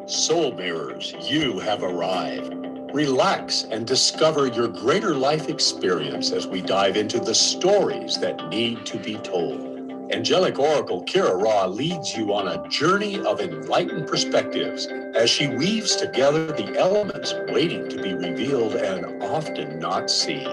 Soul mirrors, you have arrived. Relax and discover your greater life experience as we dive into the stories that need to be told. Angelic Oracle Kira Ra leads you on a journey of enlightened perspectives as she weaves together the elements waiting to be revealed and often not seen.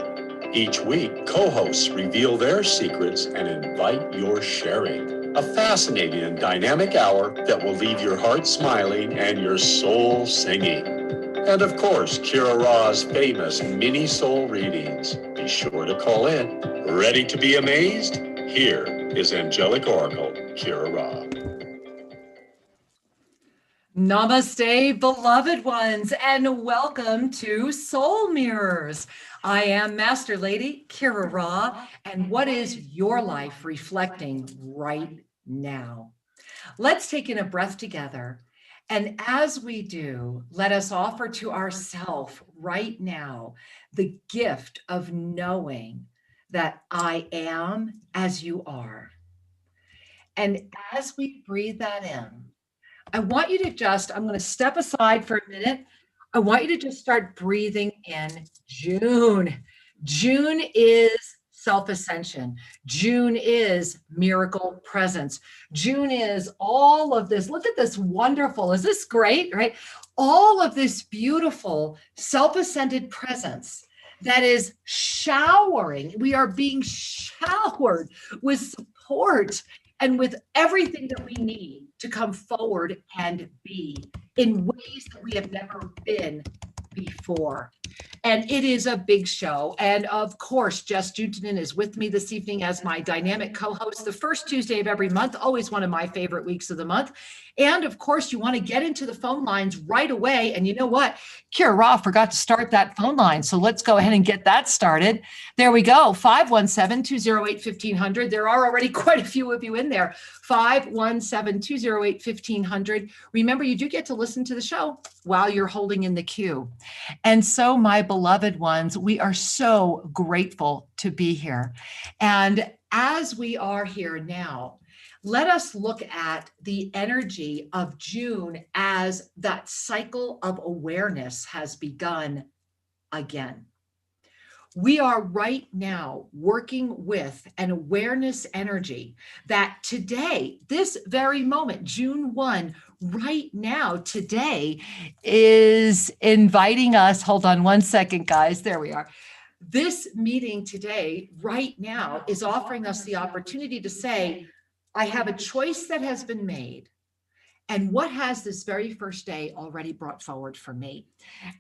Each week, co-hosts reveal their secrets and invite your sharing. A fascinating and dynamic hour that will leave your heart smiling and your soul singing. And of course, Kira Ra's famous mini soul readings. Be sure to call in. Ready to be amazed? Here is Angelic Oracle, Kira Ra. Namaste, beloved ones, and welcome to Soul Mirrors. I am Master Lady Kira Ra, and what is your life reflecting right now? Let's take in a breath together. And as we do, let us offer to ourselves right now the gift of knowing that I am as you are. And as we breathe that in, I want you to I'm going to step aside for a minute. I want you to just start breathing in June. June is self-ascension. June is miracle presence. June is all of this. Look at this wonderful, is this great, right? All of this beautiful self-ascended presence that is showering. We are being showered with support and with everything that we need to come forward and be in ways that we have never been before. And it is a big show. And of course, Jess is with me this evening as my dynamic co-host, the first Tuesday of every month, always one of my favorite weeks of the month. And of course, you want to get into the phone lines right away. And you know what? Kira Ra forgot to start that phone line. So let's go ahead and get that started. There we go. 517-208-1500. There are already quite a few of you in there. 517-208-1500. Remember, you do get to listen to the show while you're holding in the queue. And so, my beloved ones, we are so grateful to be here. And as we are here now, let us look at the energy of June as that cycle of awareness has begun again. We are right now working with an awareness energy that today, this very moment, June 1, right now, today, is inviting us. Hold on one second, guys. There we are. This meeting today, right now, is offering us the opportunity to say, I have a choice that has been made. And what has this very first day already brought forward for me?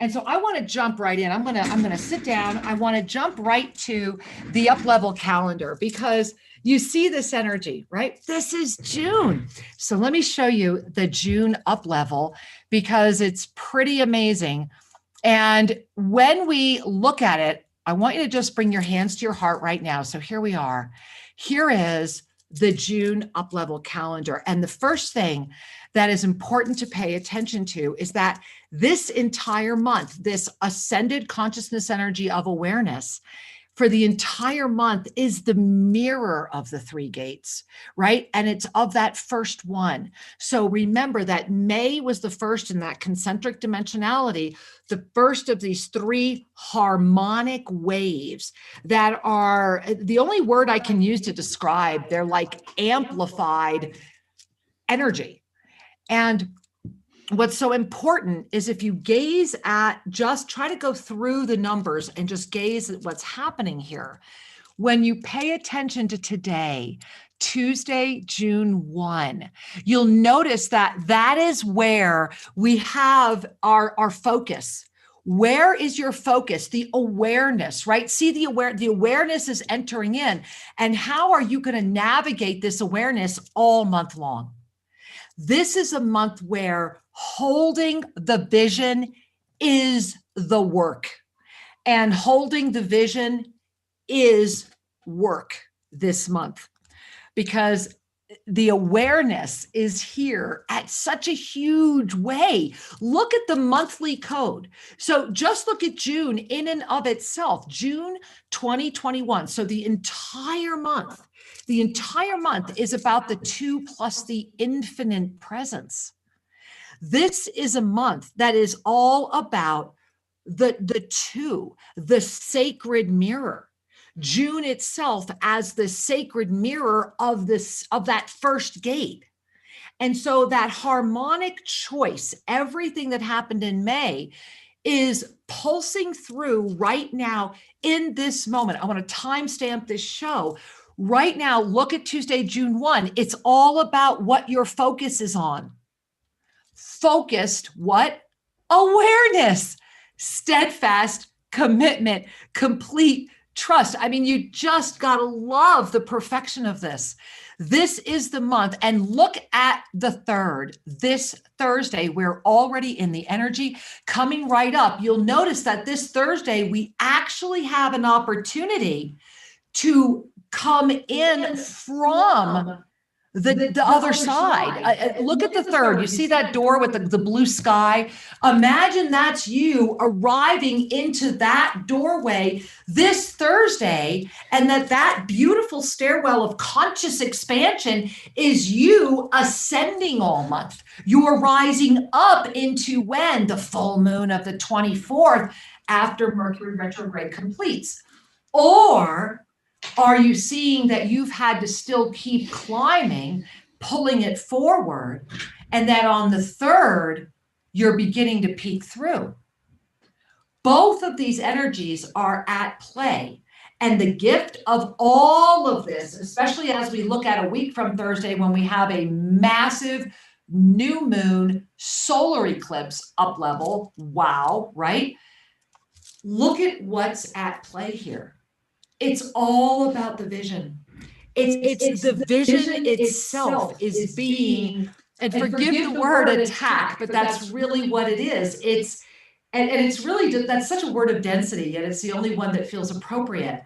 And so I want to jump right in. I'm gonna sit down. I want to jump right to the up level calendar because you see this energy, right? This is June. So let me show you the June up level because it's pretty amazing. And when we look at it, I want you to just bring your hands to your heart right now. So here we are. Here is the June up level calendar. And the first thing that is important to pay attention to is that this entire month, this ascended consciousness energy of awareness for the entire month is the mirror of the three gates, right? And it's of that first one. So remember that May was the first in that concentric dimensionality, the first of these three harmonic waves that are the only word I can use to describe, they're like amplified energy. And what's so important is if you gaze at, just try to go through the numbers and just gaze at what's happening here. When you pay attention to today, Tuesday, June 1, you'll notice that that is where we have our focus. Where is your focus? The awareness, right? See the awareness is entering in. And how are you going to navigate this awareness all month long? This is a month where holding the vision is the work, and holding the vision is work this month because the awareness is here at such a huge way. Look at the monthly code. So just look at June in and of itself, June 2021. So the entire month is about the two plus the infinite presence. This is a month that is all about the two, the sacred mirror. June itself as the sacred mirror of that first gate. And so that harmonic choice, everything that happened in May, is pulsing through right now in this moment. I want to timestamp this show. Right now, look at Tuesday, June 1. It's all about what your focus is on. Focused, what? Awareness, steadfast commitment, complete trust. I mean, you just got to love the perfection of this. This is the month. And look at the 3rd, this Thursday. We're already in the energy coming right up. You'll notice that this Thursday, we actually have an opportunity to come in from the other side. Look at the 3rd. You see that door with the blue sky? Imagine that's you arriving into that doorway this Thursday, and that beautiful stairwell of conscious expansion is you ascending all month. You're rising up into when? The full moon of the 24th after Mercury retrograde completes. Or are you seeing that you've had to still keep climbing, pulling it forward, and that on the 3rd, you're beginning to peek through? Both of these energies are at play. And the gift of all of this, especially as we look at a week from Thursday when we have a massive new moon solar eclipse up level. Wow, right? Look at what's at play here. It's all about the vision. It's the vision itself is being, and forgive the word attack, but that's really what it is. And it's really, that's such a word of density, yet it's the only one that feels appropriate.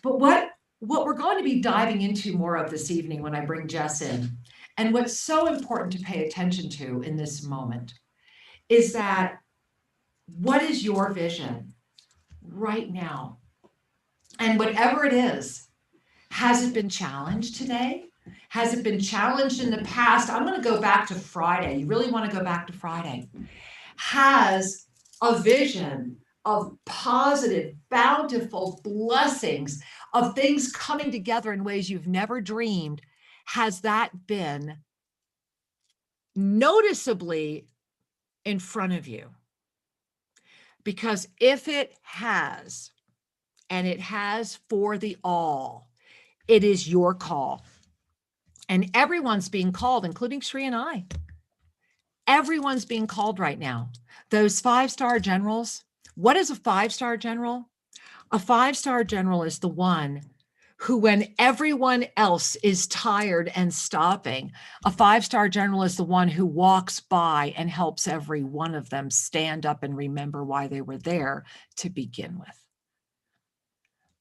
But what we're going to be diving into more of this evening when I bring Jess in, and what's so important to pay attention to in this moment, is that what is your vision right now? And whatever it is, has it been challenged today? Has it been challenged in the past? I'm going to go back to Friday. You really want to go back to Friday. Has a vision of positive, bountiful blessings, of things coming together in ways you've never dreamed, has that been noticeably in front of you? Because if it has, and it has for the all, it is your call. And everyone's being called, including Shri and I. Everyone's being called right now. Those 5-star generals, what is a 5-star general? A 5-star general is the one who, when everyone else is tired and stopping, a 5-star general is the one who walks by and helps every one of them stand up and remember why they were there to begin with.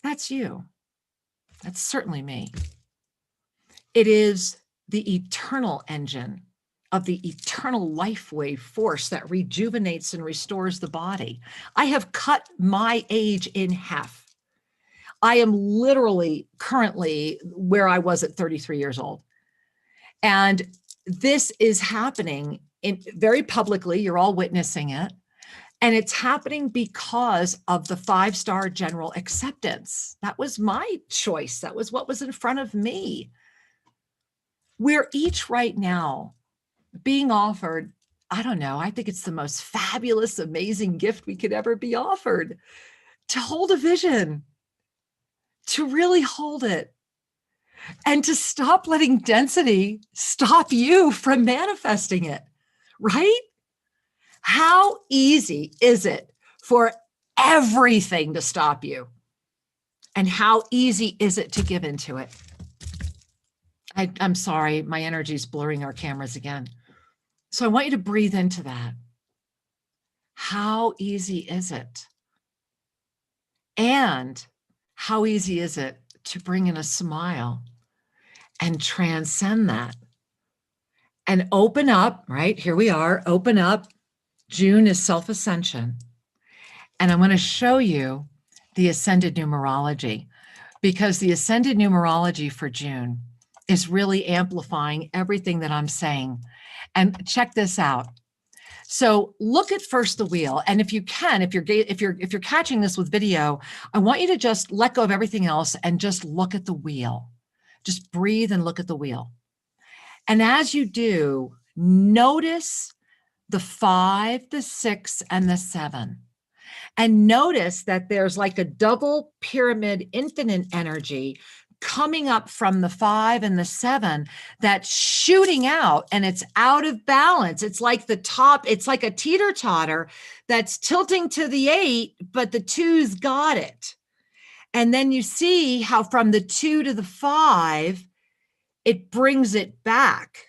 That's you. That's certainly me. It is the eternal engine of the eternal life wave force that rejuvenates and restores the body. I have cut my age in half. I am literally currently where I was at 33 years old. And this is happening very publicly. You're all witnessing it. And it's happening because of the 5-star general acceptance. That was my choice. That was what was in front of me. We're each right now being offered, I don't know, I think it's the most fabulous, amazing gift we could ever be offered, to hold a vision, to really hold it, and to stop letting density stop you from manifesting it, right? How easy is it for everything to stop you? And how easy is it to give into it? I'm sorry, my energy is blurring our cameras again. So I want you to breathe into that. How easy is it? And how easy is it to bring in a smile and transcend that and open up, right? Here we are, open up. June is self-ascension. And I'm going to show you the ascended numerology, because the ascended numerology for June is really amplifying everything that I'm saying. And check this out. So look at first the wheel, and if you can, if you're catching this with video, I want you to just let go of everything else and just look at the wheel. Just breathe and look at the wheel. And as you do, notice the 5, the 6, and the 7. And notice that there's like a double pyramid infinite energy coming up from the 5 and the 7 that's shooting out, and it's out of balance. It's like the top, it's like a teeter-totter that's tilting to the 8, but the 2's got it. And then you see how from the 2 to the 5, it brings it back.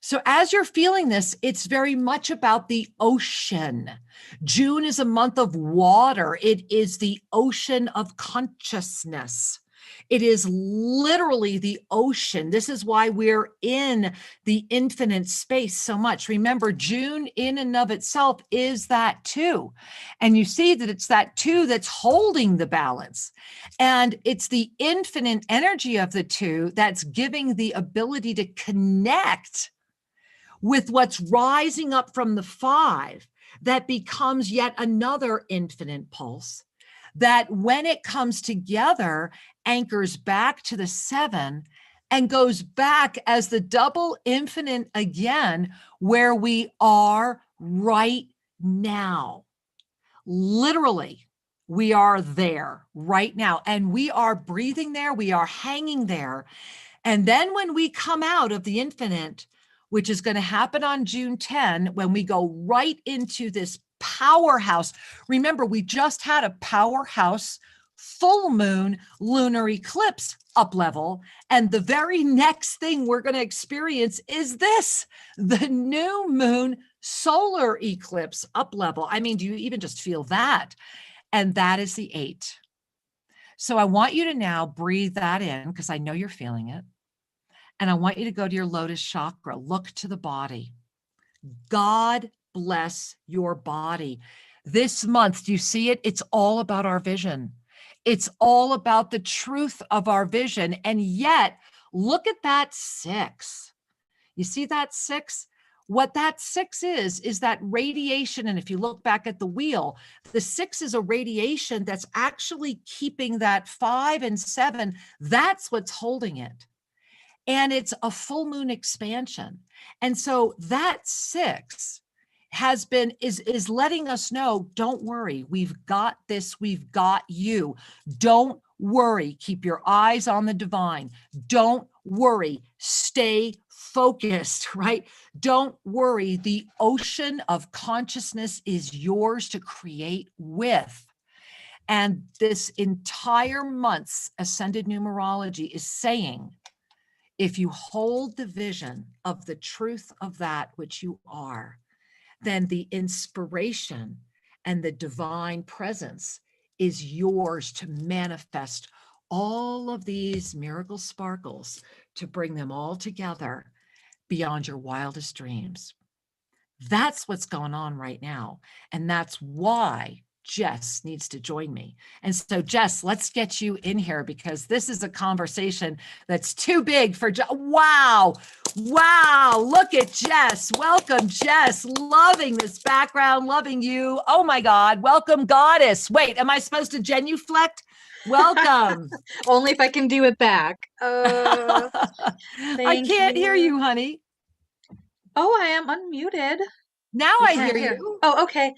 So as you're feeling this, it's very much about the ocean. June is a month of water. It is the ocean of consciousness. It is literally the ocean. This is why we're in the infinite space so much. Remember, June in and of itself is that 2. And you see that it's that 2 that's holding the balance. And it's the infinite energy of the 2 that's giving the ability to connect with what's rising up from the 5 that becomes yet another infinite pulse that when it comes together anchors back to the 7 and goes back as the double infinite again where we are right now. Literally, we are there right now, and we are breathing there, we are hanging there. And then when we come out of the infinite, which is going to happen on June 10, when we go right into this powerhouse. Remember, we just had a powerhouse full moon lunar eclipse up level. And the very next thing we're going to experience is this, the new moon solar eclipse up level. I mean, do you even just feel that? And that is the 8. So I want you to now breathe that in because I know you're feeling it. And I want you to go to your lotus chakra, look to the body. God bless your body. This month, do you see it? It's all about our vision. It's all about the truth of our vision. And yet, look at that 6. You see that 6? What that 6 is that radiation. And if you look back at the wheel, the 6 is a radiation that's actually keeping that 5 and 7. That's what's holding it. And it's a full moon expansion. And so that 6 is letting us know, don't worry, we've got this, we've got you. Don't worry, keep your eyes on the divine. Don't worry, stay focused, right? Don't worry, the ocean of consciousness is yours to create with. And this entire month's ascended numerology is saying, if you hold the vision of the truth of that which you are, then the inspiration and the divine presence is yours to manifest all of these miracle sparkles, to bring them all together beyond your wildest dreams. That's what's going on right now. And that's why Jess needs to join me. And so, Jess, let's get you in here because this is a conversation that's too big for Wow. Wow. Look at Jess. Welcome, Jess. Loving this background, loving you. Oh my God. Welcome, goddess. Wait, am I supposed to genuflect? Welcome. Only if I can do it back. I can't hear you, honey. Oh, I am unmuted. Now I hear you. Oh, okay.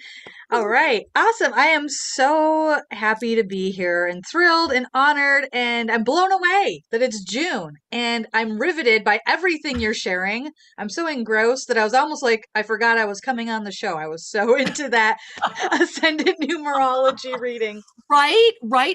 All right. Awesome. I am so happy to be here and thrilled and honored, and I'm blown away that it's June and I'm riveted by everything you're sharing. I'm so engrossed that I was almost like I forgot I was coming on the show. I was so into that ascended numerology reading. Right?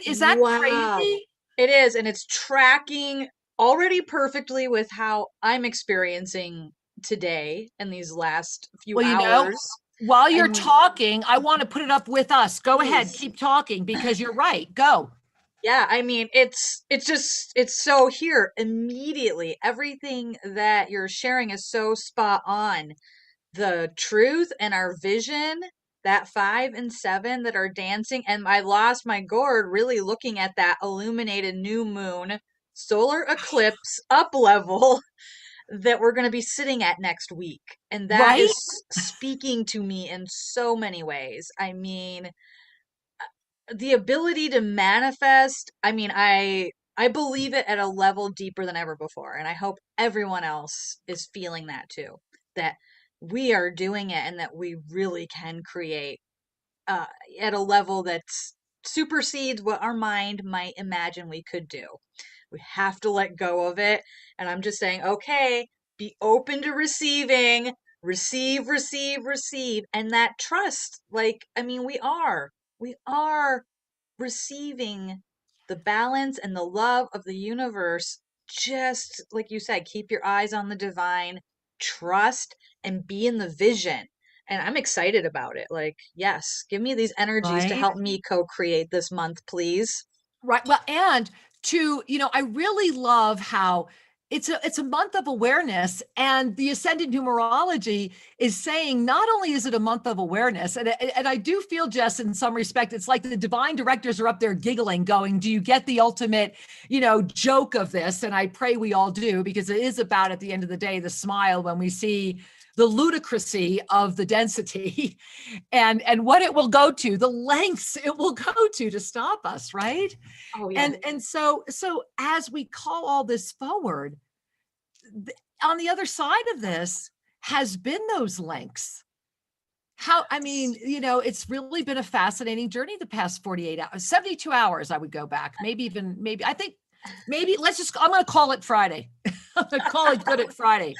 Is that crazy? It is, and it's tracking already perfectly with how I'm experiencing today and these last few hours. While you're talking, I want to put it up with us. Go ahead, keep talking because you're right. Go. Yeah, I mean, it's so here immediately. Everything that you're sharing is so spot on. The truth and our vision, that 5 and 7 that are dancing, and I lost my gourd really looking at that illuminated new moon solar eclipse up level that we're going to be sitting at next week. And that Right? is speaking to me in so many ways. I mean, the ability to manifest, I mean, I believe it at a level deeper than ever before, and I hope everyone else is feeling that too, that we are doing it and that we really can create uh, at a level that supersedes what our mind might imagine we could do. We have to let go of it. And I'm just saying, okay, be open to receiving, receive, receive, receive. And that trust, like, I mean, we are receiving the balance and the love of the universe. Just like you said, keep your eyes on the divine, trust, and be in the vision. And I'm excited about it. Like, yes, give me these energies to Right? help me co-create this month, please. Right. Well, and I really love how it's a month of awareness, and the ascendant numerology is saying not only is it a month of awareness, and I do feel, Jess, in some respect, it's like the divine directors are up there giggling, going, "Do you get the ultimate, joke of this?" And I pray we all do, because it is about, at the end of the day, the smile when we see the ludicrousy of the density and what it will go to, the lengths it will go to stop us, right? Oh yeah. And so as we call all this forward, on the other side of this has been those links. It's really been a fascinating journey the past 48 hours, 72 hours. I would go back, I think maybe I'm going to call it Friday. I'm going to call it good at Friday.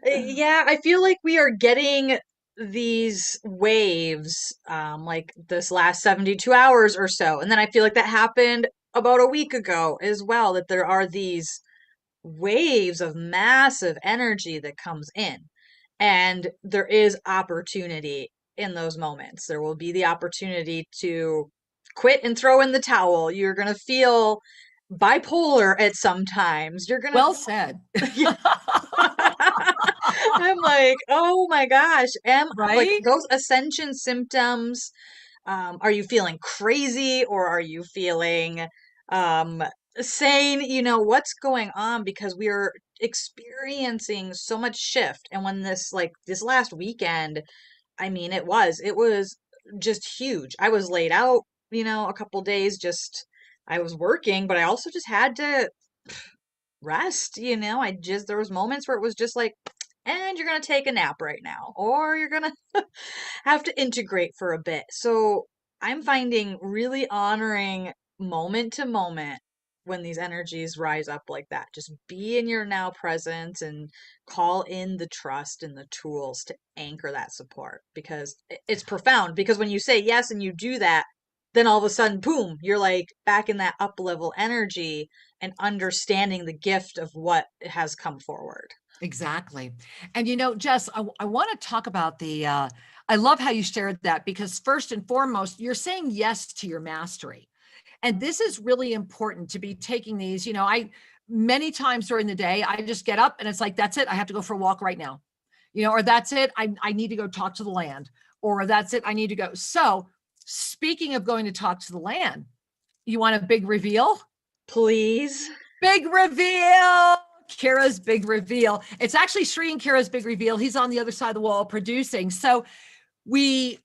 Yeah, I feel like we are getting these waves like this last 72 hours or so. And then I feel like that happened about a week ago as well, that there are these waves of massive energy that comes in. And there is opportunity in those moments. There will be the opportunity to quit and throw in the towel. You're going to feel bipolar at some times. You're going Well to said. I'm like, oh my gosh. Like Right? those ascension symptoms, are you feeling crazy or are you feeling um sane? What's going on? Because we are experiencing so much shift. And when this last weekend, I mean, it was just huge. I was laid out, a couple days, just I was working, but I also just had to rest. There was moments where it was just like, and you're going to take a nap right now, or you're going to have to integrate for a bit. So I'm finding really honoring moment to moment when these energies rise up like that. Just be in your now presence and call in the trust and the tools to anchor that support, because it's profound. Because when you say yes and you do that, then all of a sudden, boom, you're like back in that up level energy and understanding the gift of what has come forward. Exactly. And Jess, I want to talk about I love how you shared that, because first and foremost, you're saying yes to your mastery. And this is really important, to be taking these. Many times during the day, I just get up and it's like, that's it. I have to go for a walk right now, or that's it. I need to go talk to the land, or that's it. I need to go. So speaking of going to talk to the land, you want a big reveal? Please. Big reveal. Kira's big reveal. It's actually Sri and Kira's big reveal. He's on the other side of the wall producing. So we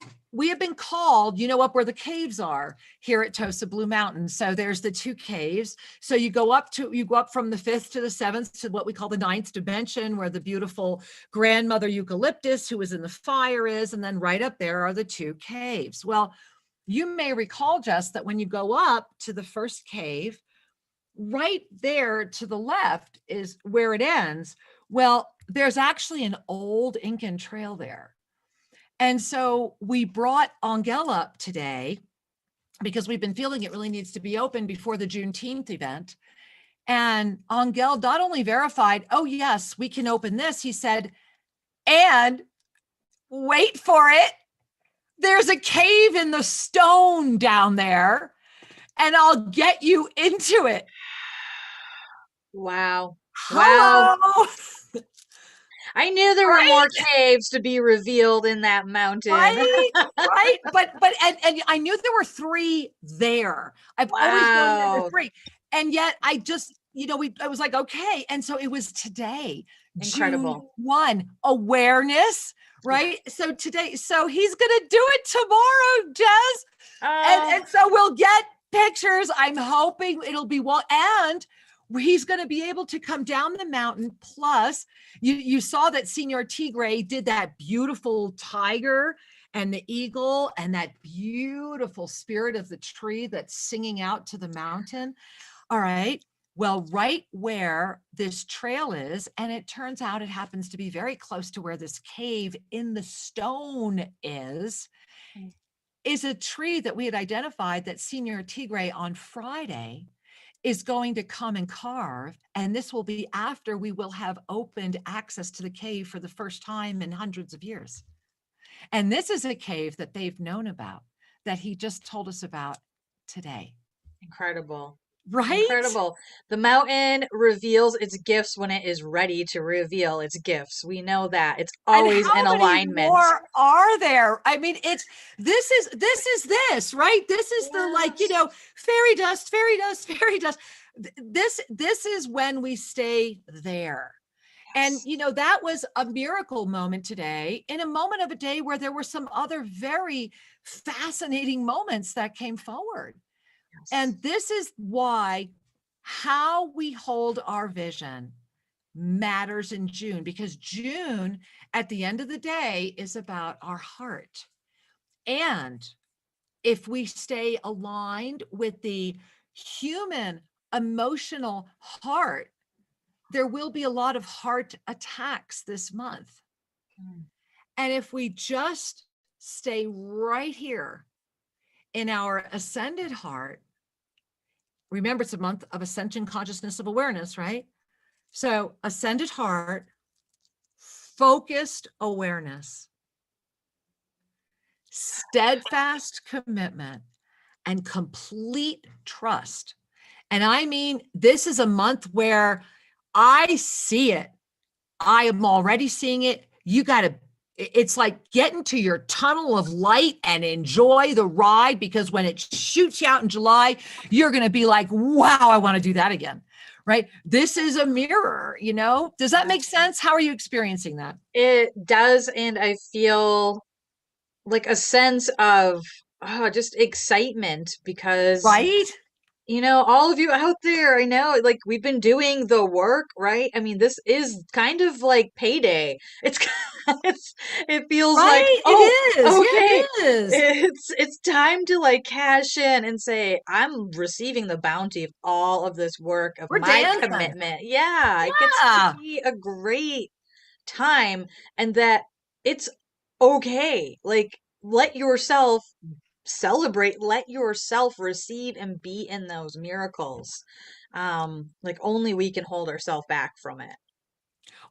have been called, up where the caves are here at Tosa Blue Mountain. So there's the two caves. So you go up from the 5th to the 7th to what we call the 9th dimension, where the beautiful grandmother eucalyptus, who was in the fire, is. And then right up there are the two caves. Well, you may recall, Jess, that when you go up to the first cave, right there to the left is where it ends. Well, there's actually an old Incan trail there. And so we brought Angel up today because we've been feeling it really needs to be open before the Juneteenth event. And Angel not only verified, oh, yes, we can open this. He said, and wait for it, there's a cave in the stone down there, and I'll get you into it. Wow. Hello. Wow. I knew there were more caves to be revealed in that mountain. Right. But and I knew there were 3 there. I've always known there were 3. And yet I just I was like, okay. And so it was today, Incredible. June 1, awareness, right? So today, so he's going to do it tomorrow, Jess. And so we'll get pictures. I'm hoping it'll be well. And he's going to be able to come down the mountain. Plus, you saw that Senior Tigre did that beautiful tiger and the eagle and that beautiful spirit of the tree that's singing out to the mountain. All right. Well, right where this trail is, and it turns out it happens to be very close to where this cave in the stone is a tree that we had identified that Senior Tigre on Friday is going to come and carve. And this will be after we will have opened access to the cave for the first time in hundreds of years. And this is a cave that they've known about, that he just told us about today. Incredible. Right? Incredible. The mountain reveals its gifts when it is ready to reveal its gifts. We know that. It's always in alignment. More are there? I mean, this is this, right? This is the fairy dust, fairy dust, fairy dust. This is when we stay there. And, that was a miracle moment today, in a moment of a day where there were some other very fascinating moments that came forward. Yes. And this is why how we hold our vision matters in June, because June, at the end of the day, is about our heart. And if we stay aligned with the human emotional heart, there will be a lot of heart attacks this month. And if we just stay right here in our ascended heart, remember, it's a month of ascension, consciousness of awareness, right? So ascended heart, focused awareness, steadfast commitment, and complete trust. And I mean, this is a month where I see it. I am already seeing it. It's like get into your tunnel of light and enjoy the ride, because when it shoots you out in July, you're going to be like, wow, I want to do that again. Right? This is a mirror, Does that make sense? How are you experiencing that? It does. And I feel like a sense of just excitement, because right? All of you out there, I know, like, we've been doing the work, right? I mean, this is kind of like payday. It feels like, it is. okay, yeah, it is. it's time to like cash in and say, I'm receiving the bounty of all of this work, of We're my dancing. commitment. Yeah, it gets to be a great time, and that it's okay. Like, let yourself celebrate, let yourself receive and be in those miracles. Like, only we can hold ourselves back from it.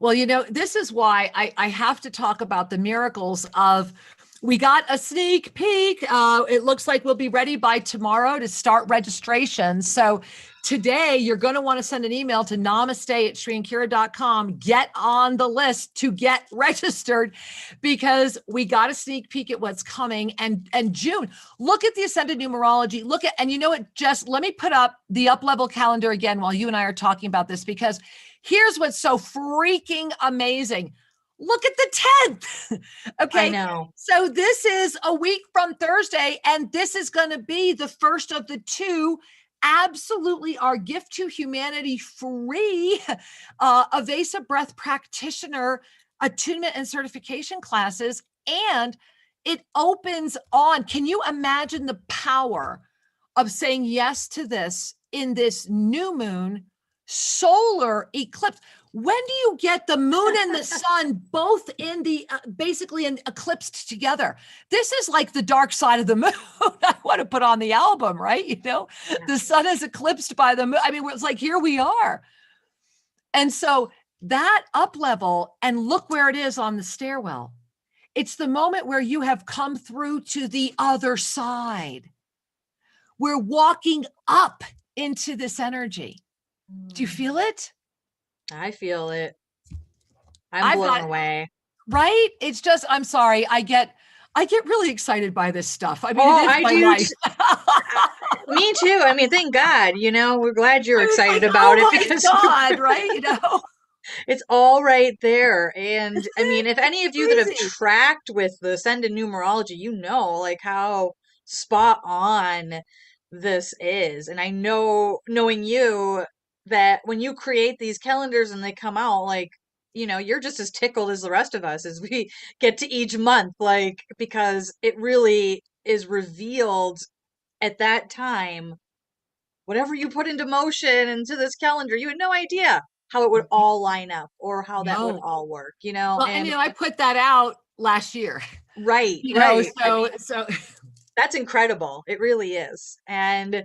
Well, this is why I have to talk about the miracles of, we got a sneak peek. It looks like we'll be ready by tomorrow to start registration. So today you're going to want to send an email to namaste@shriankira.com. Get on the list to get registered, because we got a sneak peek at what's coming. And June, look at the ascended numerology. And Jess, let me put up the up level calendar again while you and I are talking about this, because here's what's so freaking amazing. Look at the 10th. Okay. I know. So this is a week from Thursday, and this is going to be the first of the two absolutely our gift to humanity free Evasive breath practitioner attunement and certification classes. And it opens on, can you imagine the power of saying yes to this in this new moon solar eclipse? When do you get the moon and the sun both in the basically eclipsed together? This is like the dark side of the moon. I want to put on the album, right? The sun is eclipsed by the moon. I mean, it's like, here we are. And so that up level, and look where it is on the stairwell. It's the moment where you have come through to the other side. We're walking up into this energy. Do you feel it? I feel it. I'm blown away. Right? It's just, I'm sorry. I get really excited by this stuff. I mean, it is my life. Me too. I mean, thank God, we're glad you're I was excited like, about oh it my because God, right? You know, it's all right there. And I mean, if it's any of you that have crazy. tracked with the Ascendant numerology, like how spot on this is. And I know, knowing you, that when you create these calendars and they come out, like, you're just as tickled as the rest of us as we get to each month, like, because it really is revealed at that time. Whatever you put into motion into this calendar, you had no idea how it would all line up or how that would No. all work, Well, and and I put that out last year, right, right. I so mean, so that's incredible. It really is. And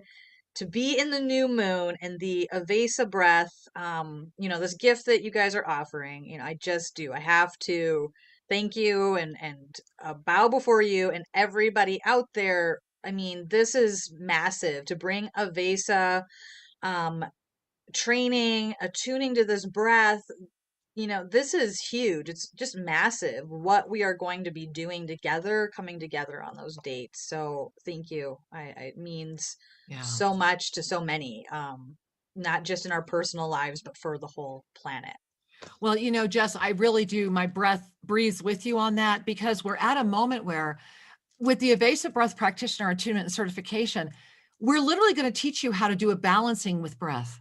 to be in the new moon and the Avesa breath, this gift that you guys are offering, I just do. I have to thank you and bow before you and everybody out there. I mean, this is massive to bring Avesa um training, attuning to this breath. This is huge. It's just massive what we are going to be doing together, coming together on those dates. So thank you. It means yeah. so much to so many, not just in our personal lives, but for the whole planet. Well, Jess, I really do. My breath breathes with you on that because we're at a moment where, with the Evasive Breath Practitioner Attunement and Certification, we're literally going to teach you how to do a balancing with breath.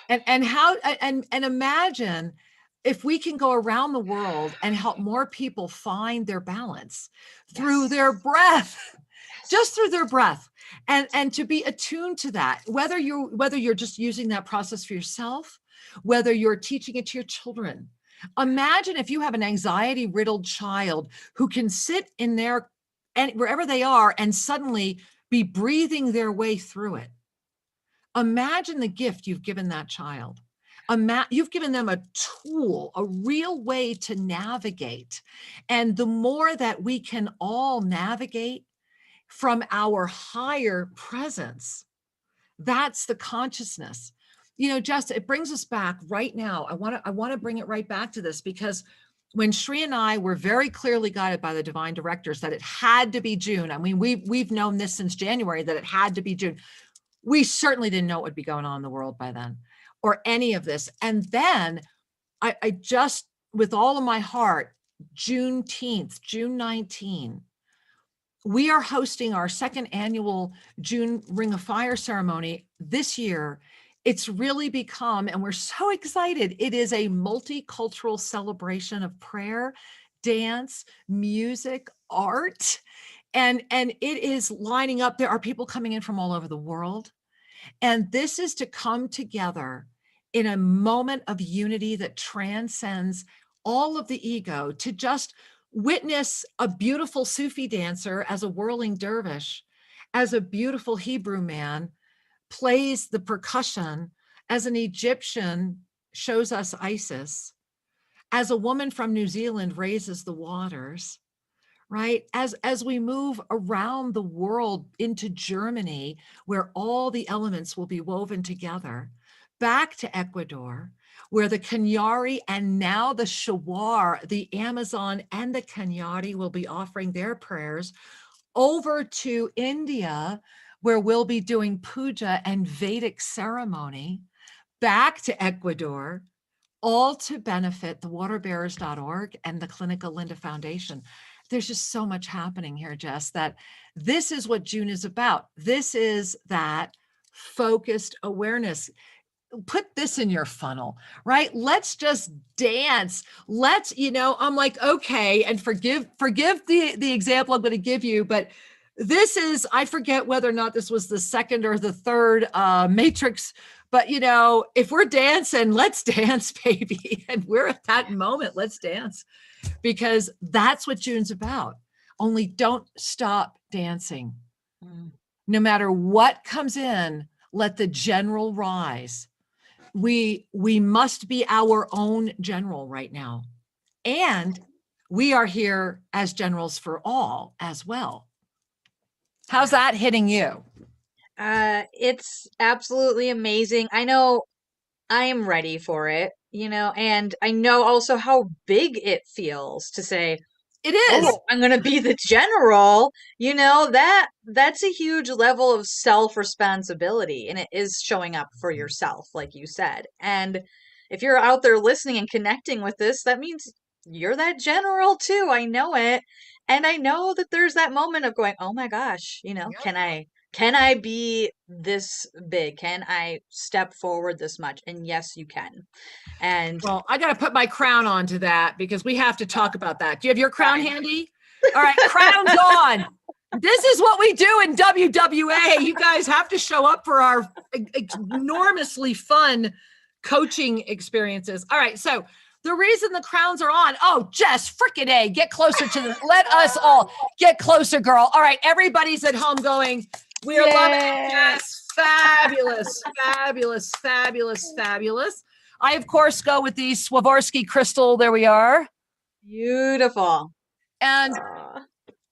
And how and imagine if we can go around the world and help more people find their balance through Yes. their breath, just Yes. through their breath, and to be attuned to that, whether you're just using that process for yourself, whether you're teaching it to your children. Imagine if you have an anxiety riddled child who can sit in their and wherever they are and suddenly be breathing their way through it. Imagine the gift you've given that child. You've given them a tool, a real way to navigate. And the more that we can all navigate from our higher presence, that's the consciousness. Jess, it brings us back right now. I want to bring it right back to this because when Shri and I were very clearly guided by the divine directors that it had to be June. I mean, we've known this since January that it had to be June. We certainly didn't know what would be going on in the world by then or any of this. And then I just, with all of my heart, Juneteenth, June 19, we are hosting our second annual June Ring of Fire ceremony this year. It's really become, and we're so excited, it is a multicultural celebration of prayer, dance, music, art. And it is lining up. There are people coming in from all over the world. And this is to come together in a moment of unity that transcends all of the ego, to just witness a beautiful Sufi dancer as a whirling dervish, as a beautiful Hebrew man plays the percussion, as an Egyptian shows us Isis, as a woman from New Zealand raises the waters, right? As we move around the world into Germany, where all the elements will be woven together, back to Ecuador, where the Cañari and now the Shuar, the Amazon and the Cañari will be offering their prayers, over to India, where we'll be doing puja and Vedic ceremony, back to Ecuador, all to benefit the waterbearers.org and the Clinical Linda Foundation. There's just so much happening here, Jess, that this is what June is about. This is that focused awareness. Put this in your funnel, right? Let's just dance. I'm like, okay, and forgive the example I'm going to give you, but this is, I forget whether or not this was the second or the third Matrix, but if we're dancing, let's dance, baby. And we're at that moment, let's dance, because that's what June's about. Only don't stop dancing. No matter what comes in, let the general rise. We must be our own general right now. And we are here as generals for all as well. How's that hitting you? It's absolutely amazing. I know I am ready for it, and I know also how big it feels to say, It is. Oh, I'm going to be the general. That's a huge level of self-responsibility, and it is showing up for yourself, like you said. And if you're out there listening and connecting with this, that means you're that general too. I know it. And I know that there's that moment of going, "Oh my gosh, Yep. can I be this big? Can I step forward this much?" And yes, you can. And Well, I got to put my crown onto that because we have to talk about that. Do you have your crown fine. handy? All right, crown's on. This is what we do in WWA. You guys have to show up for our enormously fun coaching experiences. All right, so the reason the crowns are on, oh, Jess, frickin' A, get closer to the, let us all get closer, girl. All right, everybody's at home going, we are loving it, Jess. Fabulous, fabulous, fabulous, fabulous. I, of course, go with the Swarovski crystal. There we are. Beautiful. And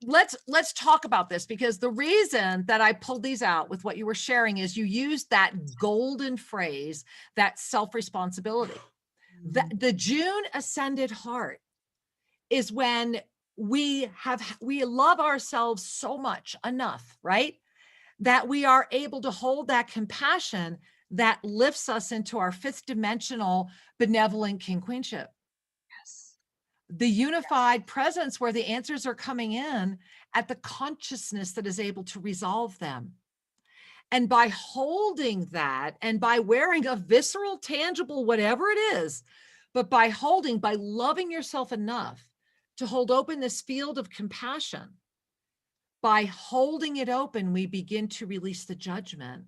let's talk about this, because the reason that I pulled these out with what you were sharing is you used that golden phrase, that self-responsibility. The June ascended heart is when we love ourselves so much enough, right? That we are able to hold that compassion that lifts us into our fifth dimensional benevolent king queenship. Yes. The unified presence where the answers are coming in at the consciousness that is able to resolve them. And by holding that and by wearing a visceral, tangible, whatever it is, but by loving yourself enough to hold open this field of compassion, by holding it open, we begin to release the judgment.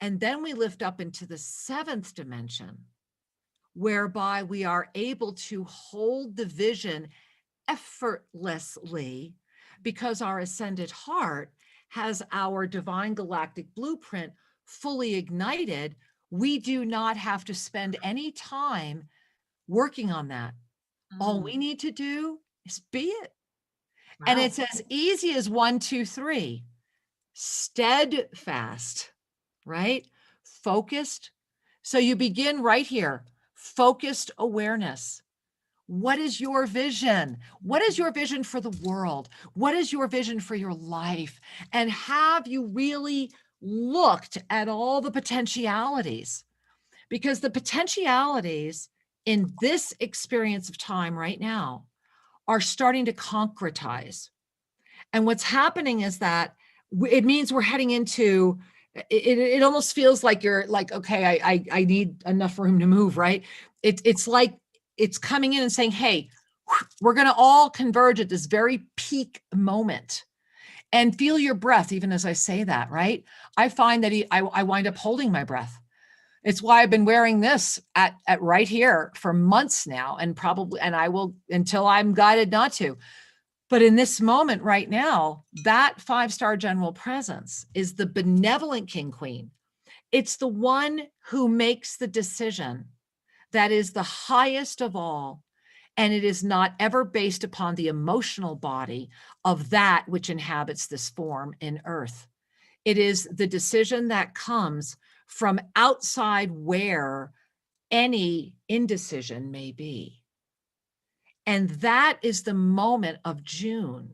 And then we lift up into the seventh dimension, whereby we are able to hold the vision effortlessly, because our ascended heart has our divine galactic blueprint fully ignited. We do not have to spend any time working on that. All we need to do is be it. Wow. And it's as easy as 1, 2, 3. Steadfast, right? Focused. So you begin right here. Focused awareness. What is your vision? What is your vision for the world? What is your vision for your life? And have you really looked at all the potentialities? Because the potentialities in this experience of time right now are starting to concretize. And what's happening is that it means we're heading into it almost feels like you're like, okay, I need enough room to move, right? It's like it's coming in and saying, hey, we're going to all converge at this very peak moment. And feel your breath, even as I say that, right? I find that I wind up holding my breath. It's why I've been wearing this at right here for months now, and I will until I'm guided not to. But in this moment right now, that 5-star general presence is the benevolent king queen. It's the one who makes the decision that is the highest of all. And it is not ever based upon the emotional body of that which inhabits this form in earth. It is the decision that comes from outside where any indecision may be. And that is the moment of June.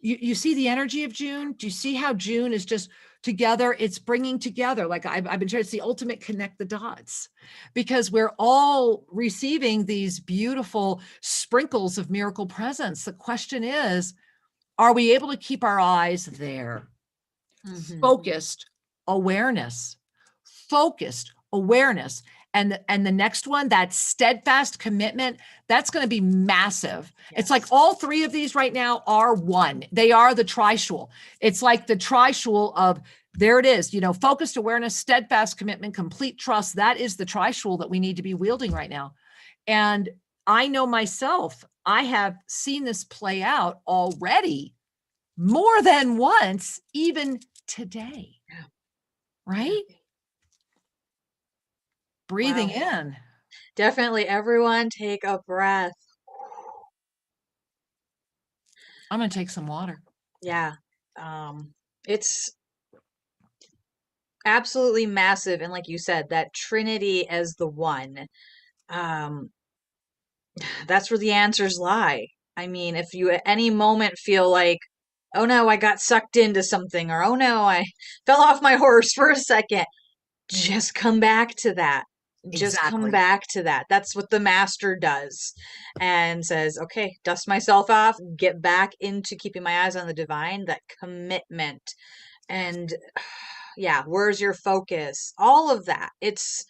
You see the energy of June? Do you see how June is just together? It's bringing together, like I've been trying to see, ultimate connect the dots, because we're all receiving these beautiful sprinkles of miracle presence. The question is, are we able to keep our eyes there? Focused awareness, focused awareness. And the next one, that steadfast commitment, that's going to be massive. Yes. It's like all three of these right now are one. They are the tri-shul. It's like the tri-shul of, there it is, focused awareness, steadfast commitment, complete trust. That is the tri-shul that we need to be wielding right now. And I know myself, I have seen this play out already more than once, even today. Yeah. Right? Breathing in. Definitely. Everyone take a breath. I'm going to take some water. Yeah. It's absolutely massive. And like you said, that Trinity as the one, that's where the answers lie. I mean, if you at any moment feel like, oh no, I got sucked into something, or oh no, I fell off my horse for a second, just come back to that. Just come Exactly. back to that. That's what the master does and says, okay, dust myself off, get back into keeping my eyes on the divine, that commitment. And yeah, where's your focus? All of that. It's,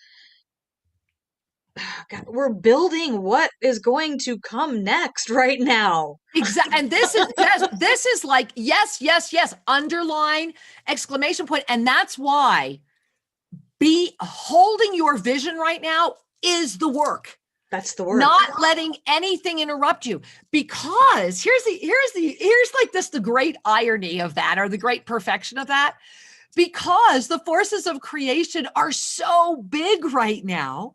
God, we're building what is going to come next right now. Exactly. And this is like, yes, yes, yes, underline, exclamation point. And that's why be holding your vision right now is the work. That's the word. Not letting anything interrupt you, because here's like this, the great irony of that, or the great perfection of that, because the forces of creation are so big right now.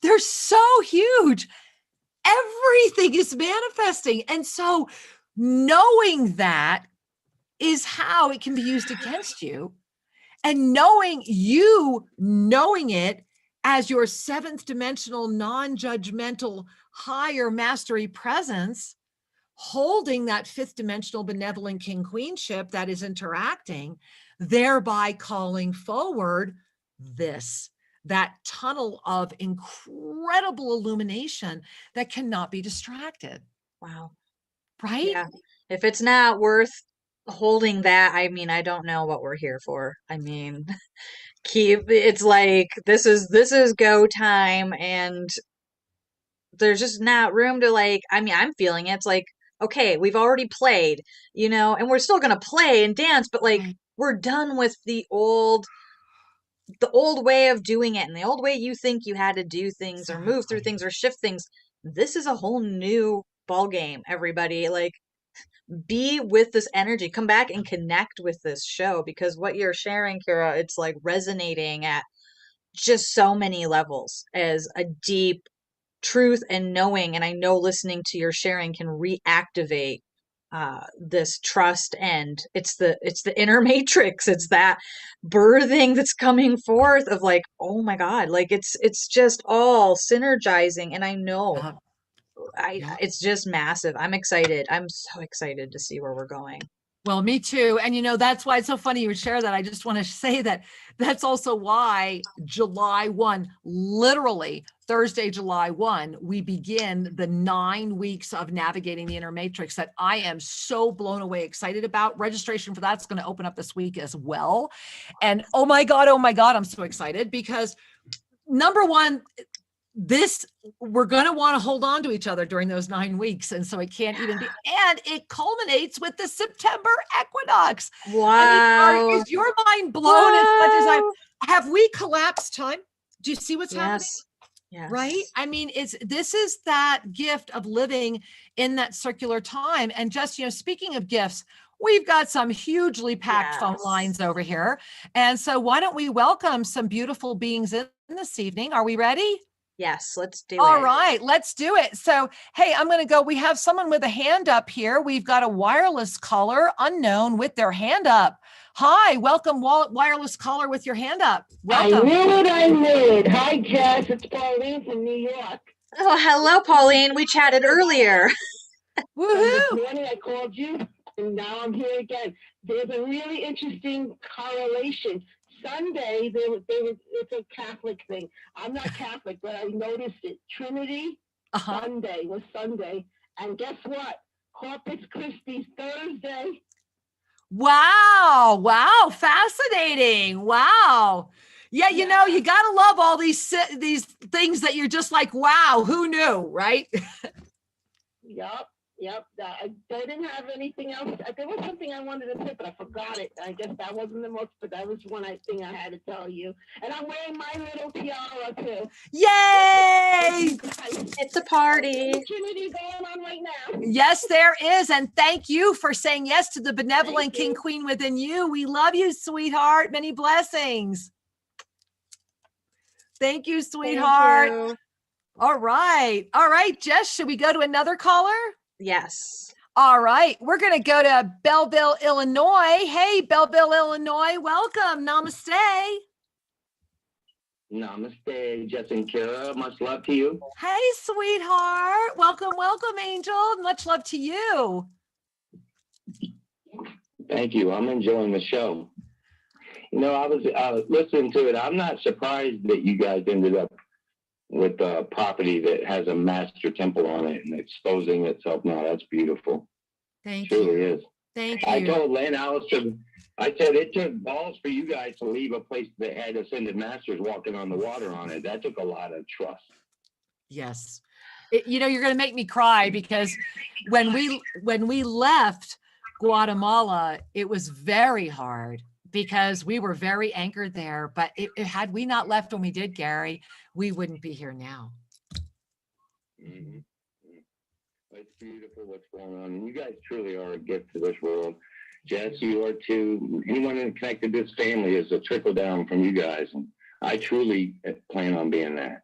They're so huge. Everything is manifesting. And so knowing that is how it can be used against you. And knowing it as your seventh dimensional, non-judgmental, higher mastery presence, holding that fifth dimensional benevolent king queenship that is interacting, thereby calling forward that tunnel of incredible illumination that cannot be distracted. Wow. Right? Yeah. If it's not worth holding that, I mean, I don't know what we're here for. I mean, it's like this is go time, and there's just not room to, like, I mean, I'm feeling it. It's like, okay, we've already played, and we're still gonna play and dance, but like Right. we're done with the old way of doing it, and the old way you think you had to do things or move through Exactly. things or shift things. This is a whole new ball game, everybody. Like, be with this energy, come back and connect with this show, because what you're sharing, Kira, it's like resonating at just so many levels as a deep truth and knowing. And I know listening to your sharing can reactivate this trust, and it's the inner matrix. It's that birthing that's coming forth of like, oh my God, like it's just all synergizing. And I know Yeah. Yeah. it's just massive. I'm excited. I'm so excited to see where we're going. Well, me too. And that's why it's so funny you would share that. I just want to say that that's also why July 1, literally Thursday, July 1, we begin the 9 weeks of navigating the inner matrix that I am so blown away excited about. Registration for that's going to open up this week as well. And oh my God, I'm so excited because number one, we're going to want to hold on to each other during those 9 weeks. And so it can't even be, and it culminates with the September equinox. Wow. Is your mind blown as much as have we collapsed time? Do you see what's happening? Yes. Right? I mean, this is that gift of living in that circular time. And just, speaking of gifts, we've got some hugely packed phone lines over here. And so why don't we welcome some beautiful beings in this evening? Are we ready? Yes, let's do it. All right, let's do it. So, hey, I'm going to go. We have someone with a hand up here. We've got a wireless caller, unknown, with their hand up. Hi, welcome, wireless caller with your hand up. Welcome. I knew it. Hi, Jess. It's Pauline from New York. Oh, hello, Pauline. We chatted earlier. Woohoo! This morning I called you, and now I'm here again. There's a really interesting correlation. Sunday, it's a Catholic thing. I'm not Catholic, but I noticed it. Trinity Sunday was Sunday. And guess what? Corpus Christi Thursday. Wow. Fascinating. Wow. Yeah, you got to love all these things that you're just like, wow, who knew, right? Yep. I didn't have anything else. There was something I wanted to say, but I forgot it. I guess that wasn't the most, but that was one thing I had to tell you. And I'm wearing my little tiara too. Yay! It's a party. Trinity going on right now. Yes, there is. And thank you for saying yes to the benevolent King Queen within you. We love you, sweetheart. Many blessings. Thank you, sweetheart. Thank you. All right, Jess, should we go to another caller? Yes. All right, we're going to go to Belleville, Illinois. Hey, Belleville, Illinois, welcome. Namaste. Namaste, Jess and Kara. Much love to you. Hey, sweetheart. Welcome, welcome, Angel. Much love to you. Thank you. I'm enjoying the show. You know, I was listening to it. I'm not surprised that you guys ended up with a property that has a master temple on it and exposing itself now. That's beautiful. Thank It you. truly is. Thank you. I told Lynn Allison, I said it took balls for you guys to leave a place that had ascended masters walking on the water on it. That took a lot of trust. Yes. You know, you're going to make me cry because when we left Guatemala, it was very hard because we were very anchored there. But had we not left when we did, Gary, we wouldn't be here now. Mm-hmm. It's beautiful what's going on. And you guys truly are a gift to this world. Jess, you are too. Anyone connected to this family is a trickle down from you guys. And I truly plan on being that.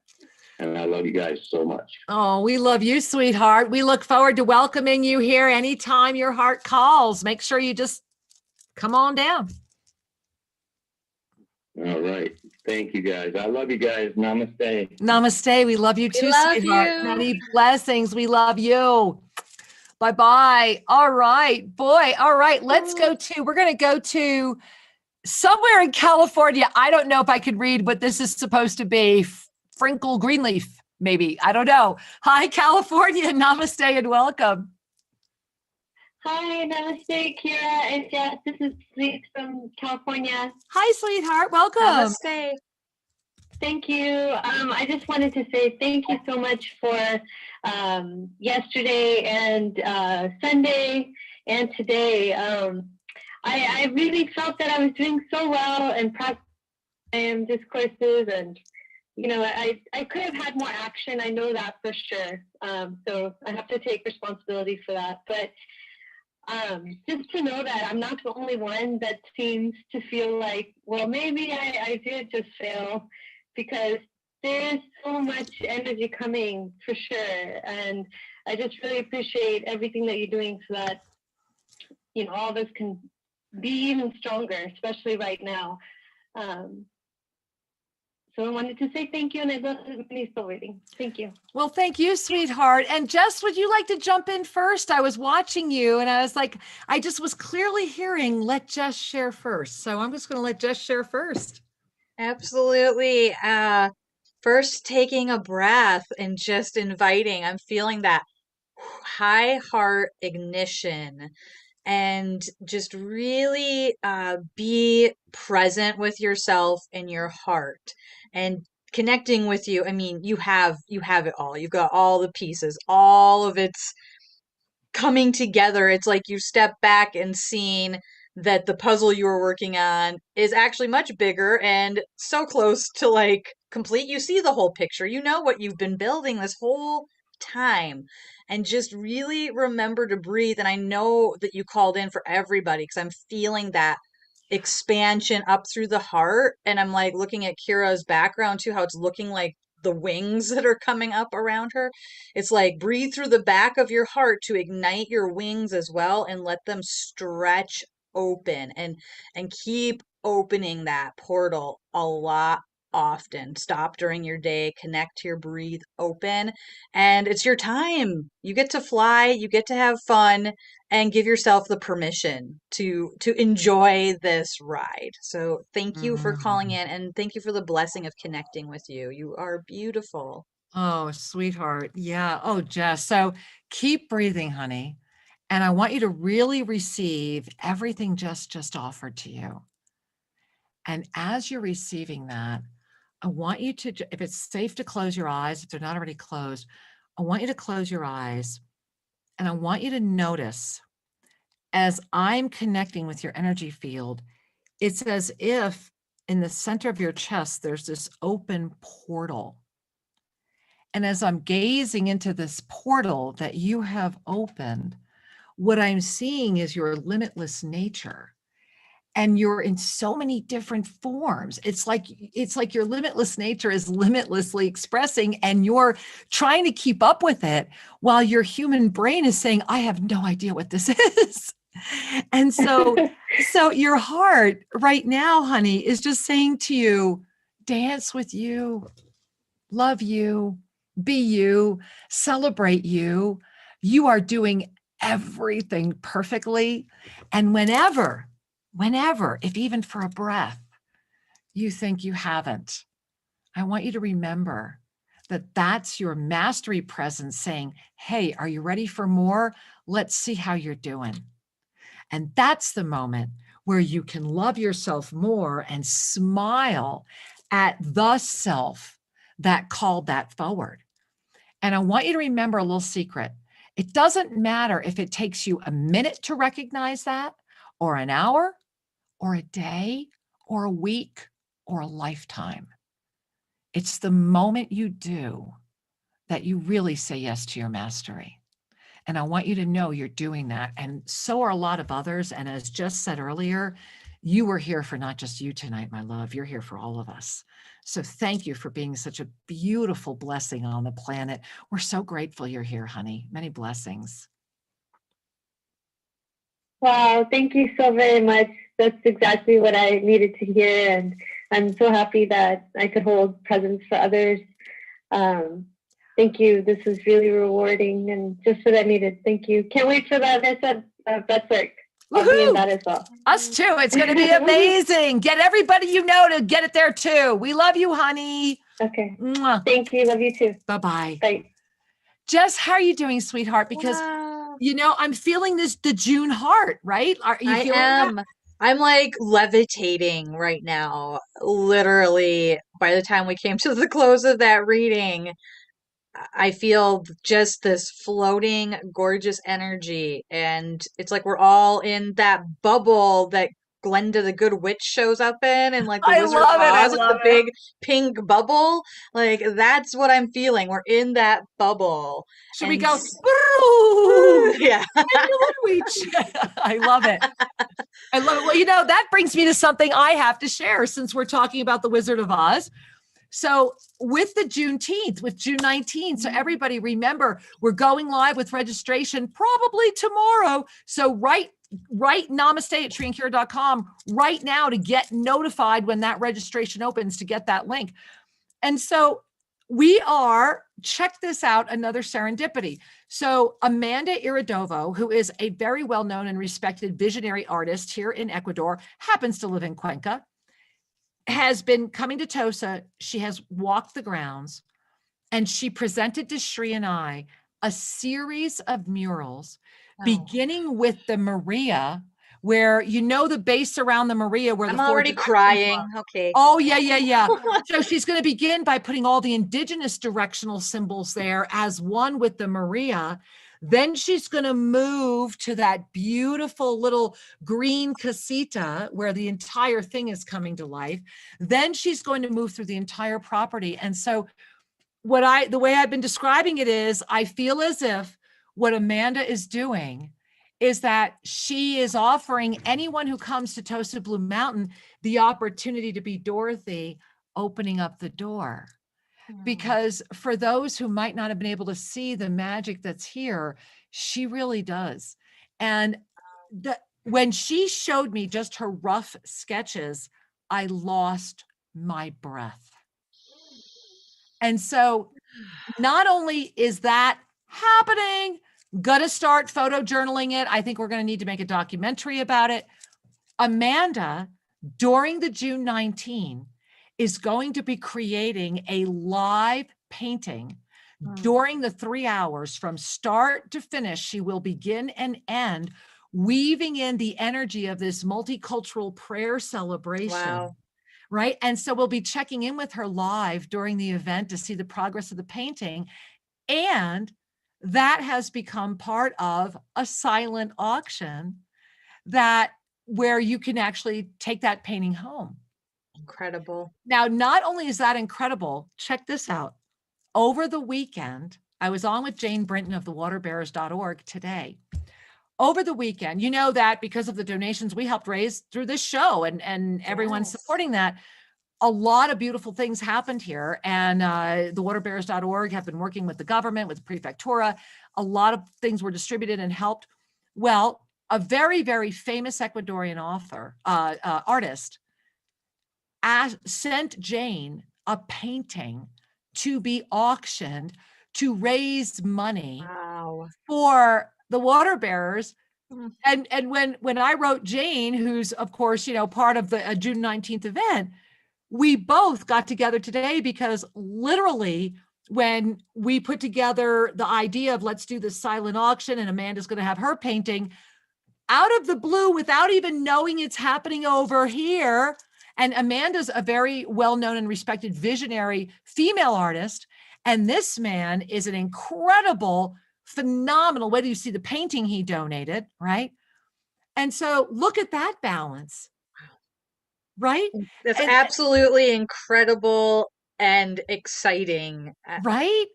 And I love you guys so much. Oh, we love you, sweetheart. We look forward to welcoming you here anytime your heart calls. Make sure you just come on down. All right. Thank you, guys. I love you guys. Namaste. Namaste. We love you too, love sweetheart. you. Many blessings. We love you. Bye-bye. All right, boy. All right. We're going to go to somewhere in California. I don't know if I could read what this is supposed to be. Frinkle Greenleaf, maybe. I don't know. Hi, California. Namaste and welcome. Hi, namaste, Kira and Jess. This is Lise from California. Hi, sweetheart. Welcome. Namaste. Thank you. I just wanted to say thank you so much for yesterday and Sunday and today. I really felt that I was doing so well and practicing discourses, and I could have had more action. I know that for sure. So I have to take responsibility for that. But just to know that I'm not the only one that seems to feel like, well, maybe I did just fail, because there is so much energy coming for sure. And I just really appreciate everything that you're doing so that, all of us can be even stronger, especially right now. So I wanted to say thank you, and I love the soul reading. Thank you. Well, thank you, sweetheart. And Jess, would you like to jump in first? I was watching you and I was like, I just was clearly hearing, let Jess share first. So I'm just going to let Jess share first. Absolutely. First, taking a breath and just inviting. I'm feeling that high heart ignition, and just really be present with yourself and your heart and connecting with you. I mean, you have it all. You've got all the pieces, all of it's coming together. It's like you step back and seeing that the puzzle you were working on is actually much bigger and so close to like complete. You see the whole picture. You know what you've been building this whole time, and just really remember to breathe. And I know that you called in for everybody because I'm feeling that expansion up through the heart. And I'm like looking at Kira's background too, how it's looking like the wings that are coming up around her. It's like breathe through the back of your heart to ignite your wings as well, and let them stretch open, and keep opening that portal a lot often. Stop during your day, connect to your breathe, open, and it's your time. You get to fly, you get to have fun, and give yourself the permission to enjoy this ride. So thank you for calling in, and thank you for the blessing of connecting with you. You are beautiful. Oh, sweetheart. Yeah. Oh, Jess. So keep breathing, honey. And I want you to really receive everything Jess just offered to you. And as you're receiving that, I want you to, if it's safe to close your eyes, if they're not already closed, I want you to close your eyes, and I want you to notice as I'm connecting with your energy field, it's as if in the center of your chest, there's this open portal. And as I'm gazing into this portal that you have opened, what I'm seeing is your limitless nature. And you're in so many different forms. It's like your limitless nature is limitlessly expressing, and you're trying to keep up with it while your human brain is saying, I have no idea what this is. And so your heart right now, honey, is just saying to you, dance with you, love you, be you, celebrate you. You are doing everything perfectly. And whenever, if even for a breath, you think you haven't, I want you to remember that that's your mastery presence saying, hey, are you ready for more? Let's see how you're doing. And that's the moment where you can love yourself more and smile at the self that called that forward. And I want you to remember a little secret. It doesn't matter if it takes you a minute to recognize that, or an hour, or a day, or a week, or a lifetime. It's the moment you do that you really say yes to your mastery. And I want you to know you're doing that. And so are a lot of others. And as Jess said earlier, you were here for not just you tonight, my love. You're here for all of us. So thank you for being such a beautiful blessing on the planet. We're so grateful you're here, honey. Many blessings. Wow, thank you so very much. That's exactly what I needed to hear. And I'm so happy that I could hold presence for others. Thank you. This was really rewarding and just what I needed. Thank you. Can't wait for that Beth's work. I'll be in that as well. Us too. It's going to be amazing. Get everybody you know to get it there too. We love you, honey. Okay. Mwah. Thank you. Love you too. Bye-bye. Bye. Jess, how are you doing, sweetheart? Because, you know, I'm feeling the June heart, right? Are you feeling that? I'm like levitating right now. Literally, by the time we came to the close of that reading, I feel just this floating, gorgeous energy. And it's like we're all in that bubble that Glenda the Good Witch shows up in, and like the I Wizard of love it. I Oz, like love the it. big pink bubble. Like that's what I'm feeling. We're in that bubble. Should we And go? Boo! yeah. I love it. I love it. Well, you know, that brings me to something I have to share since we're talking about the Wizard of Oz. So with the Juneteenth, with June 19th, so everybody remember, we're going live with registration probably tomorrow. So write namaste at triandcure.com right now to get notified when that registration opens to get that link. And so we are, check this out, another serendipity. So Amanda Iridovo, who is a very well-known and respected visionary artist here in Ecuador, happens to live in Cuenca, has been coming to Tosa. She has walked the grounds, and she presented to Shri and I a series of murals, beginning with the Maria, where you know the base around the Maria where I'm already crying. Okay. Oh, yeah. So she's going to begin by putting all the indigenous directional symbols there as one with the Maria. Then she's going to move to that beautiful little green casita where the entire thing is coming to life. Then she's going to move through the entire property. And so the way I've been describing it is, I feel as if what Amanda is doing is that she is offering anyone who comes to Tosa Blue Mountain the opportunity to be Dorothy, opening up the door. Because for those who might not have been able to see the magic that's here, she really does. And when she showed me just her rough sketches, I lost my breath. And so not only is that happening, gonna start photo journaling it. I think we're going to need to make a documentary about it. Amanda, during the June 19, is going to be creating a live painting during the 3 hours from start to finish. She will begin and end, weaving in the energy of this multicultural prayer celebration. Wow. Right. And so we'll be checking in with her live during the event to see the progress of the painting. And that has become part of a silent auction where you can actually take that painting home. Incredible. Now, not only is that incredible, check this out. Over the weekend, I was on with Jane Brinton of thewaterbearers.org today. Over the weekend, you know that because of the donations we helped raise through this show and everyone's supporting that, a lot of beautiful things happened here. And thewaterbearers.org have been working with the government, with Prefectura. A lot of things were distributed and helped. Well, a very, very famous Ecuadorian artist sent Jane a painting to be auctioned to raise money Wow. for the water bearers. Mm. And when I wrote Jane, who's of course, part of the June 19th event, we both got together today because literally when we put together the idea of let's do this silent auction and Amanda's going to have her painting, out of the blue, without even knowing it's happening over here. And Amanda's a very well-known and respected visionary female artist. And this man is an incredible, phenomenal, whether you see the painting he donated, right? And so look at that balance, right? That's And, absolutely incredible and exciting. right?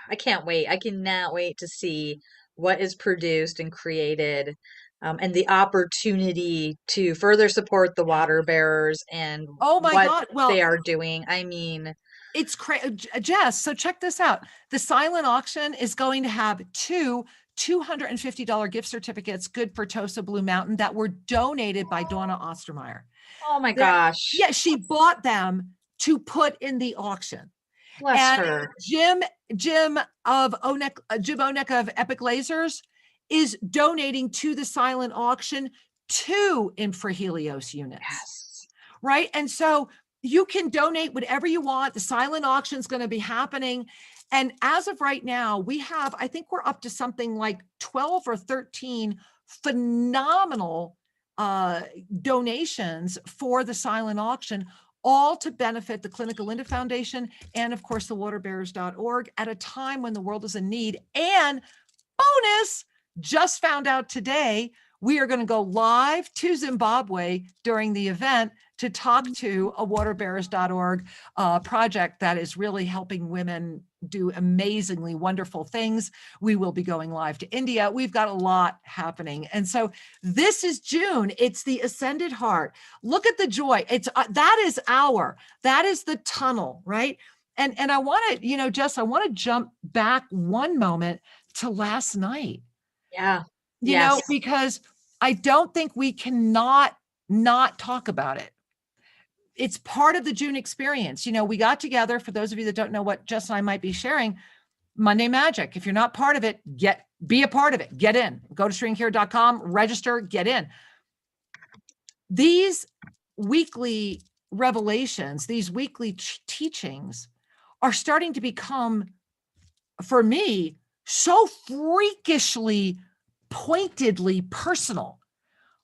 I can't wait. I cannot wait to see what is produced and created, and the opportunity to further support the water bearers and Oh my what God. they Well, are doing. I mean, it's crazy. Jess, so check this out. The silent auction is going to have two $250 gift certificates, good for Tosa Blue Mountain, that were donated by Donna Ostermeyer. oh my They're- gosh, Yeah, she bought them to put in the auction. bless And her. Jim Onek of Epic Lasers is donating to the silent auction 2 infrahelios units. Yes. Right? And so you can donate whatever you want. The silent auction is going to be happening. And as of right now, I think we're up to something like 12 or 13 phenomenal donations for the silent auction, all to benefit the Clinical Linda Foundation and, of course, the waterbearers.org at a time when the world is in need. And bonus, just found out today, we are going to go live to Zimbabwe during the event to talk to a waterbearers.org project that is really helping women do amazingly wonderful things. We will be going live to India. We've got a lot happening. And so this is June. It's the Ascended Heart. Look at the joy. That is the tunnel, right? And I want to, Jess, I want to jump back one moment to last night. Yeah. Because I don't think we cannot not talk about it. It's part of the June experience. We got together, for those of you that don't know what Jess and I might be sharing, Monday Magic. If you're not part of it, be a part of it. Get in. Go to shrinkhere.com, register, get in. These weekly revelations, these weekly teachings are starting to become, for me, so freakishly, pointedly personal.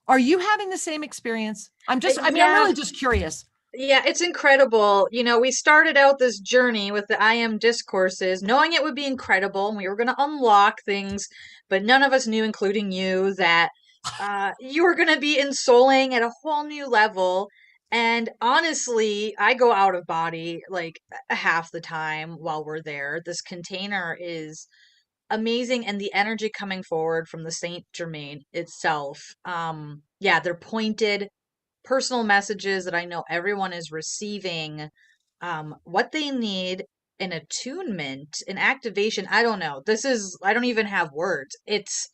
Are you having the same experience? I'm really just curious. Yeah, it's incredible. We started out this journey with the I Am discourses, knowing it would be incredible and we were going to unlock things, but none of us knew, including you, that you were going to be ensouling at a whole new level. And honestly, I go out of body like half the time while we're there. This container is amazing, and the energy coming forward from the Saint Germain itself. They're pointed personal messages that I know everyone is receiving, what they need, an attunement, an activation. I don't know. I don't even have words. It's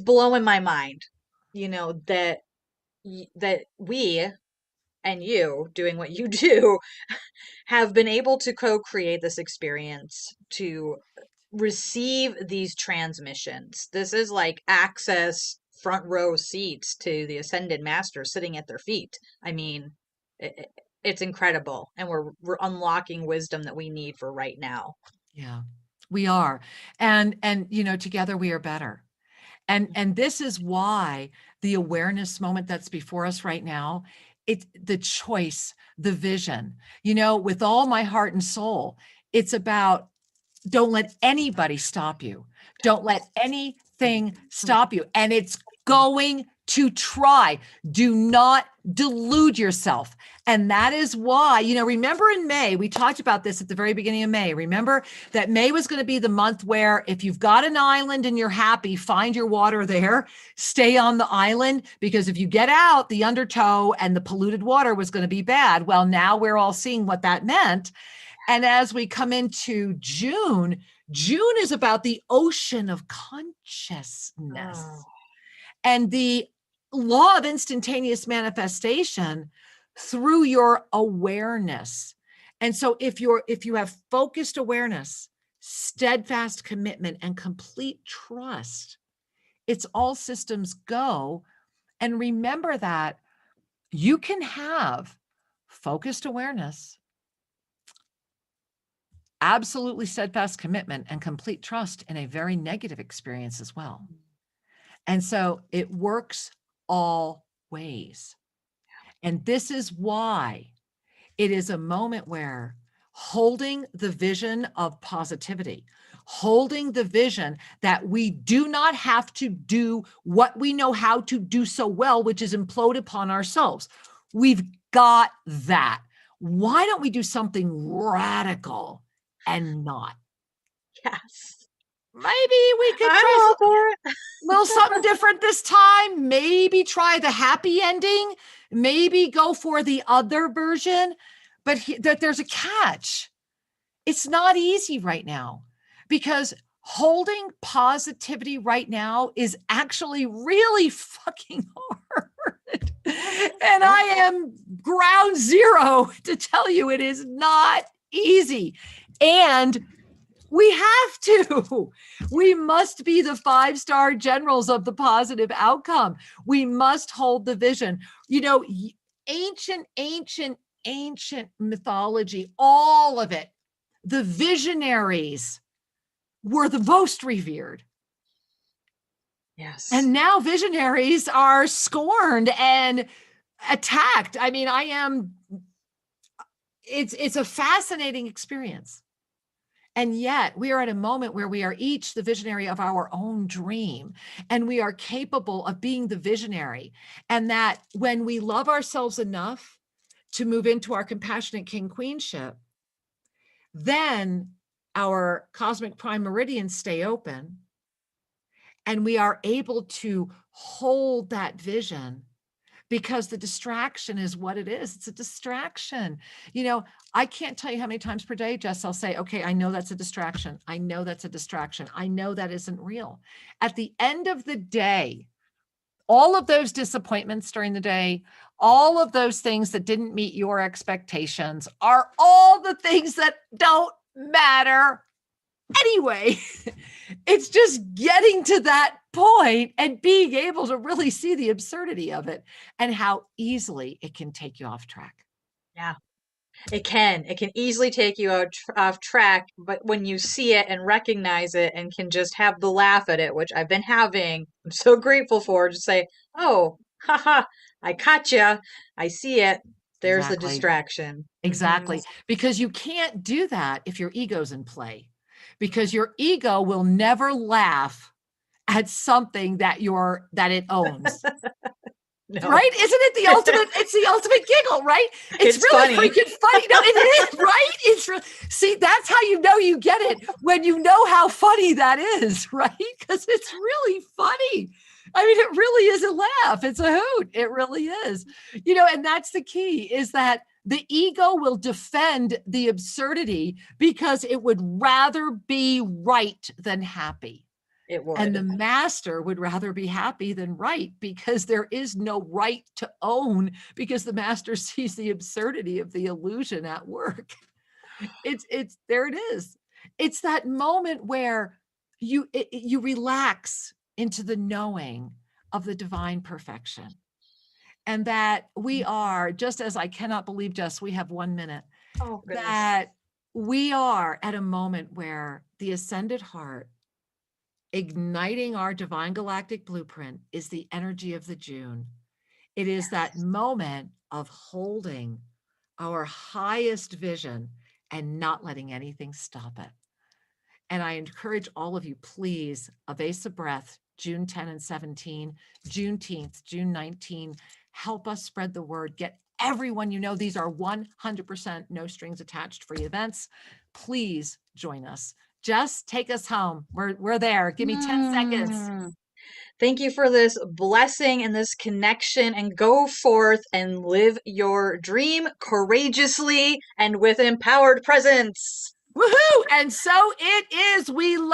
blowing my mind, that we and you doing what you do have been able to co-create this experience to receive these transmissions. This is like access front row seats to the ascended master sitting at their feet. I mean, it's incredible, and we're unlocking wisdom that we need for right now. Yeah, we are. And together we are better. And this is why the awareness moment that's before us right now, it's the choice, the vision, with all my heart and soul, it's about, don't let anybody stop you. Don't let anything stop you. And it's going to try. Do not delude yourself. And that is why, remember in May, we talked about this at the very beginning of May. Remember that May was going to be the month where if you've got an island and you're happy, find your water there, stay on the island, because if you get out, the undertow and the polluted water was going to be bad. Well, now we're all seeing what that meant. And as we come into June is about the ocean of consciousness. Oh. And the law of instantaneous manifestation through your awareness. And so if you have focused awareness, steadfast commitment, and complete trust, it's all systems go. And remember that you can have focused awareness, absolutely steadfast commitment, and complete trust in a very negative experience as well. And so it works all ways. And this is why it is a moment where holding the vision of positivity, holding the vision that we do not have to do what we know how to do so well, which is implode upon ourselves. We've got that. Why don't we do something radical and not? Yes. Maybe we could I'm try all for it. a little something different this time. Maybe try the happy ending. Maybe go for the other version. But that there's a catch. It's not easy right now, because holding positivity right now is actually really fucking hard. And I am ground zero to tell you it is not easy. And we have to. We must be the 5-star generals of the positive outcome. We must hold the vision. You know, ancient mythology, all of it, the visionaries were the most revered. Yes. And now visionaries are scorned and attacked. I mean, it's a fascinating experience. And yet we are at a moment where we are each the visionary of our own dream, and we are capable of being the visionary. And that when we love ourselves enough to move into our compassionate king queenship, then our cosmic prime meridians stay open, and we are able to hold that vision, because the distraction is what it is. It's a distraction. You know, I can't tell you how many times per day, Jess, I'll say, okay, I know that's a distraction. I know that's a distraction. I know that isn't real. At the end of the day, all of those disappointments during the day, all of those things that didn't meet your expectations are all the things that don't matter anyway. It's just getting to that point and being able to really see the absurdity of it and how easily it can take you off track. Yeah, it can easily take you off track. But when you see it and recognize it and can just have the laugh at it, which I've been having, I'm so grateful for, to say, oh, haha, I caught you. I see it. There's the distraction. Exactly. Because you can't do that if your ego's in play, because your ego will never laugh at something that it owns. No. Right? Isn't it the ultimate? It's the ultimate giggle, right? It's really funny. freaking funny. No, it is, right? See, that's how you know you get it, when you know how funny that is, right? Because it's really funny. I mean, it really is a laugh. It's a hoot. It really is. You know, and that's the key, is that the ego will defend the absurdity because it would rather be right than happy. It would. And the master would rather be happy than right, because there is no right to own, because the master sees the absurdity of the illusion at work. It's there it is. It's that moment where you relax into the knowing of the divine perfection, and that we are, just as I cannot believe, Jess, we have 1 minute, Oh, goodness. that we are at a moment where the ascended heart, igniting our divine galactic blueprint, is the energy of the June. It is that moment of holding our highest vision and not letting anything stop it. And I encourage all of you, please, Evasive Breath, June 10 and 17, Juneteenth, June 19, help us spread the word. Get everyone you know. These are 100% no strings attached free events. Please join us. Jess, take us home. We're there. Give me 10 seconds. Thank you for this blessing and this connection, and go forth and live your dream courageously and with empowered presence. Woohoo! And so it is. We love